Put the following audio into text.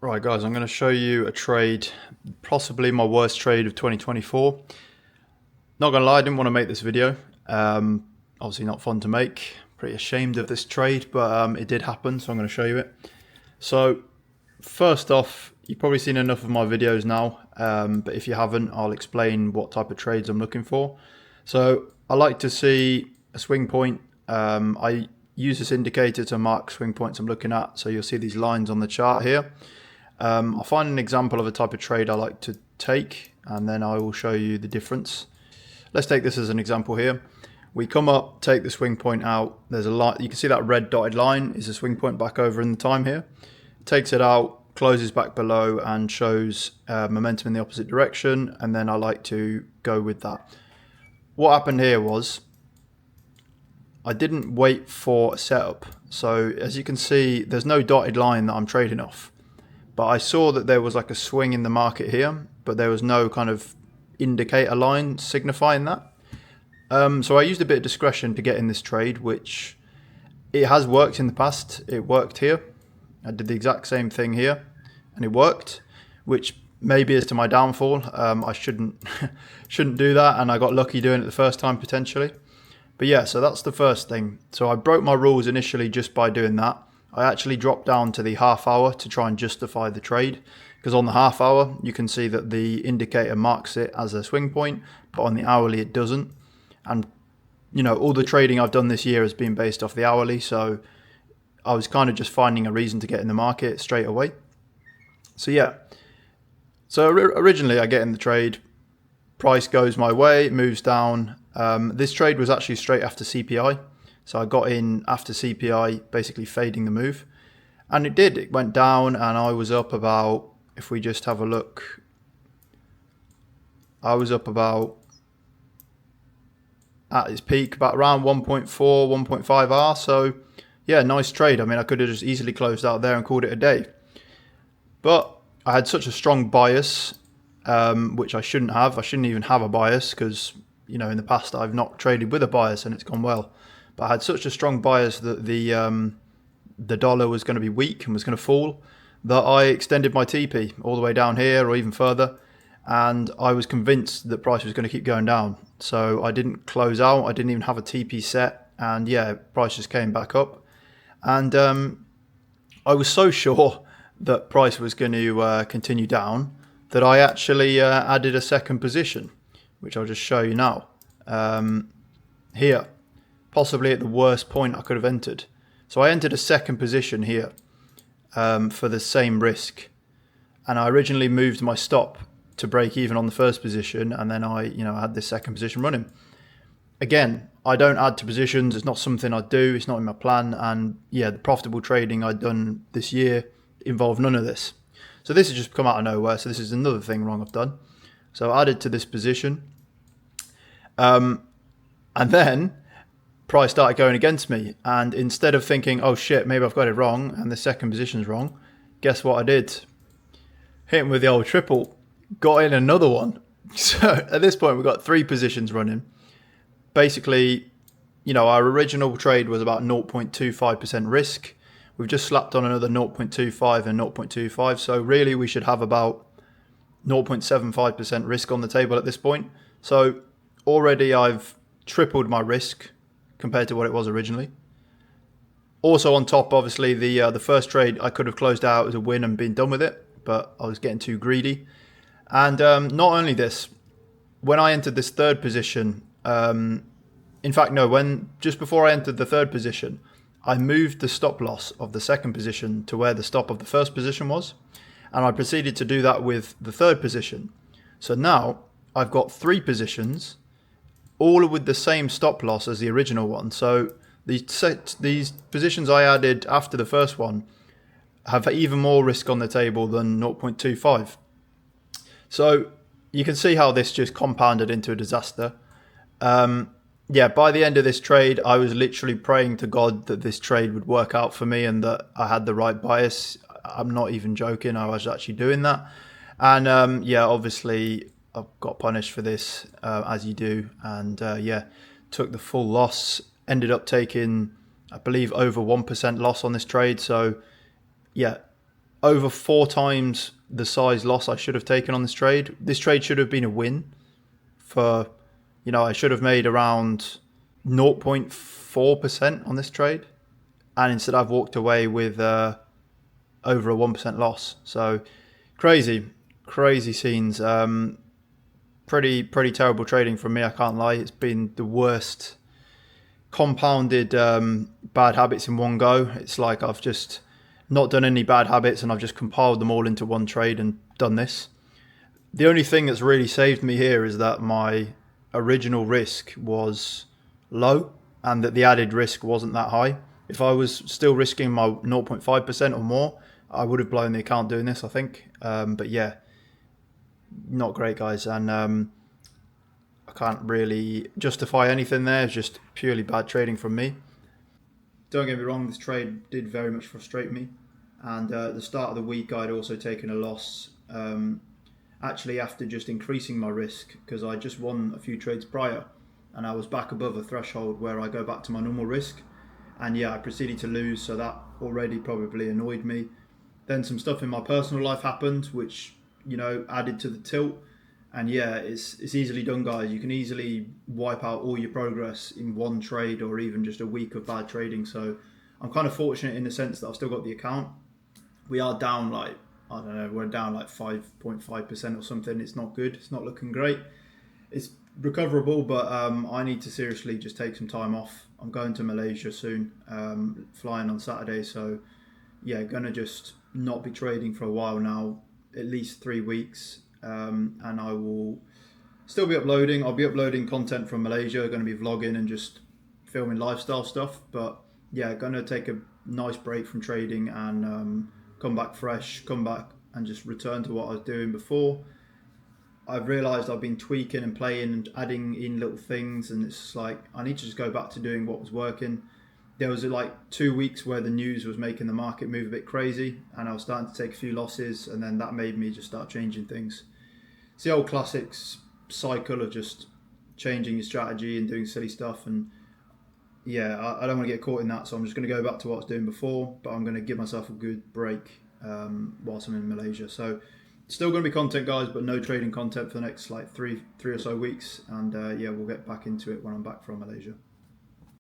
Right guys, I'm going to show you a trade, possibly my worst trade of 2024. Not going to lie, I didn't want to make this video. Obviously not fun to make. Pretty ashamed of this trade, but it did happen, so I'm going to show you it. So first off, you've probably seen enough of my videos now, but if you haven't, I'll explain what type of trades I'm looking for. So I like to see a swing point. I use this indicator to mark swing points I'm looking at, so you'll see these lines on the chart here. I'll find an example of a type of trade I like to take, and then I will show you the difference. Let's take this as an example here. We come up, take the swing point out. There's a line. You can see that red dotted line is a swing point back over in the time here. Takes it out, closes back below, and shows momentum in the opposite direction. And then I like to go with that. What happened here was I didn't wait for a setup. So as you can see, there's no dotted line that I'm trading off. But I saw that there was like a swing in the market here, but there was no kind of indicator line signifying that. So I used a bit of discretion to get in this trade, which it has worked in the past. It worked here. I did the exact same thing here, and it worked, which maybe is to my downfall. I shouldn't do that, and I got lucky doing it the first time potentially. But yeah, so that's the first thing. So I broke my rules initially just by doing that. I actually dropped down to the half hour to try and justify the trade, because on the half hour you can see that the indicator marks it as a swing point, but on the hourly it doesn't. And you know, all the trading I've done this year has been based off the hourly, so I was kind of just finding a reason to get in the market straight away. So yeah, so originally I get in the trade, price goes my way, it moves down. This trade was actually straight after CPI. So I got in after CPI, basically fading the move. And it did, it went down, and I was up about, if we just have a look, I was up about, at its peak, about around 1.4, 1.5 R. So yeah, nice trade. I mean, I could have just easily closed out there and called it a day. But I had such a strong bias, which I shouldn't have. I shouldn't even have a bias because, you know, in the past I've not traded with a bias and it's gone well. But I had such a strong bias that the dollar was going to be weak and was going to fall, that I extended my TP all the way down here or even further. And I was convinced that price was going to keep going down. So I didn't close out. I didn't even have a TP set. And yeah, price just came back up. And I was so sure that price was going to continue down that I actually added a second position, which I'll just show you now. Here, possibly at the worst point I could have entered. So I entered a second position here for the same risk. And I originally moved my stop to break even on the first position, and then I had this second position running. Again, I don't add to positions. It's not something I do. It's not in my plan. And yeah, the profitable trading I'd done this year involved none of this. So this has just come out of nowhere. So this is another thing wrong I've done. So I added to this position. And then price started going against me. And instead of thinking, oh shit, maybe I've got it wrong and the second position's wrong, guess what I did? Hit him with the old triple. Got in another one. So at this point, we've got three positions running. Basically, you know, our original trade was about 0.25% risk. We've just slapped on another 0.25 and 0.25. So really, we should have about 0.75% risk on the table at this point. So already I've tripled my risk compared to what it was originally. Also on top, obviously, the first trade I could have closed out as a win and been done with it, but I was getting too greedy. And not only this, when I entered this third position, in fact, no, just before I entered the third position, I moved the stop loss of the second position to where the stop of the first position was. And I proceeded to do that with the third position. So now I've got three positions, all with the same stop loss as the original one. So these positions I added after the first one have even more risk on the table than 0.25. So you can see how this just compounded into a disaster. Yeah, by the end of this trade, I was literally praying to God that this trade would work out for me and that I had the right bias. I'm not even joking. I was actually doing that. And yeah, obviously I got punished for this, as you do. And yeah, took the full loss, ended up taking, I believe, over 1% loss on this trade. So yeah, over 4 times the size loss I should have taken on this trade. This trade should have been a win for, I should have made around 0.4% on this trade. And instead I've walked away with over a 1% loss. So crazy scenes. Pretty terrible trading from me, I can't lie. It's been the worst compounded bad habits in one go. It's like I've just not done any bad habits and I've just compiled them all into one trade and done this. The only thing that's really saved me here is that my original risk was low and that the added risk wasn't that high. If I was still risking my 0.5% or more, I would have blown the account doing this, I think. But yeah, not great, guys. And I can't really justify anything there. It's just purely bad trading from me. Don't get me wrong, this trade did very much frustrate me. And at the start of the week, I'd also taken a loss, actually after just increasing my risk, because I just won a few trades prior and I was back above a threshold where I go back to my normal risk. And yeah, I proceeded to lose, so that already probably annoyed me. Then some stuff in my personal life happened, which, added to the tilt. And yeah, it's easily done, guys. You can easily wipe out all your progress in one trade or even just a week of bad trading. So I'm kind of fortunate in the sense that I've still got the account. We are down we're down like 5.5% or something. It's not good. It's not looking great. It's recoverable, but I need to seriously just take some time off. I'm going to Malaysia soon, flying on Saturday. So yeah, gonna just not be trading for a while now, at least 3 weeks. And I will still be uploading. I'll be uploading content from Malaysia, going to be vlogging and just filming lifestyle stuff. But yeah, going to take a nice break from trading and come back fresh, come back and just return to what I was doing before. I've realised I've been tweaking and playing and adding in little things, and it's like I need to just go back to doing what was working. There was like 2 weeks where the news was making the market move a bit crazy and I was starting to take a few losses, and then that made me just start changing things. It's the old classics cycle of just changing your strategy and doing silly stuff, and yeah, I don't want to get caught in that, so I'm just going to go back to what I was doing before, but I'm going to give myself a good break whilst I'm in Malaysia. So still going to be content, guys, but no trading content for the next like three or so weeks, and yeah, we'll get back into it when I'm back from Malaysia.